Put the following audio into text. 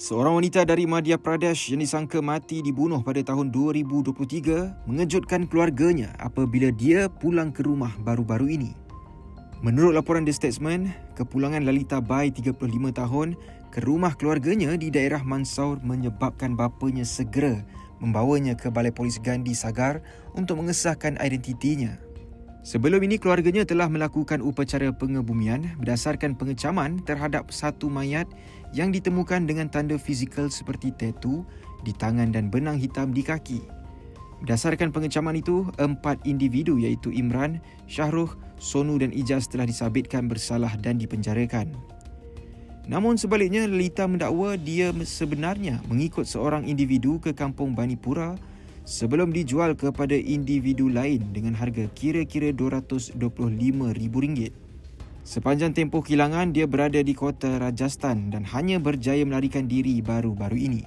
Seorang wanita dari Madhya Pradesh yang disangka mati dibunuh pada tahun 2023 mengejutkan keluarganya apabila dia pulang ke rumah baru-baru ini. Menurut laporan The Statesman, kepulangan Lalita Bai 35 tahun ke rumah keluarganya di daerah Mandsaur menyebabkan bapanya segera membawanya ke Balai Polis Gandhi Sagar untuk mengesahkan identitinya. Sebelum ini, keluarganya telah melakukan upacara pengebumian berdasarkan pengecaman terhadap satu mayat yang ditemukan dengan tanda fizikal seperti tatu di tangan dan benang hitam di kaki. Berdasarkan pengecaman itu, 4 individu iaitu Imran, Shahruh, Sonu dan Ijaz telah disabitkan bersalah dan dipenjarakan. Namun sebaliknya, Lalita mendakwa dia sebenarnya mengikut seorang individu ke kampung Banipura sebelum dijual kepada individu lain dengan harga kira-kira RM225,000. Sepanjang tempoh kilangan, dia berada di kota Rajasthan dan hanya berjaya melarikan diri baru-baru ini.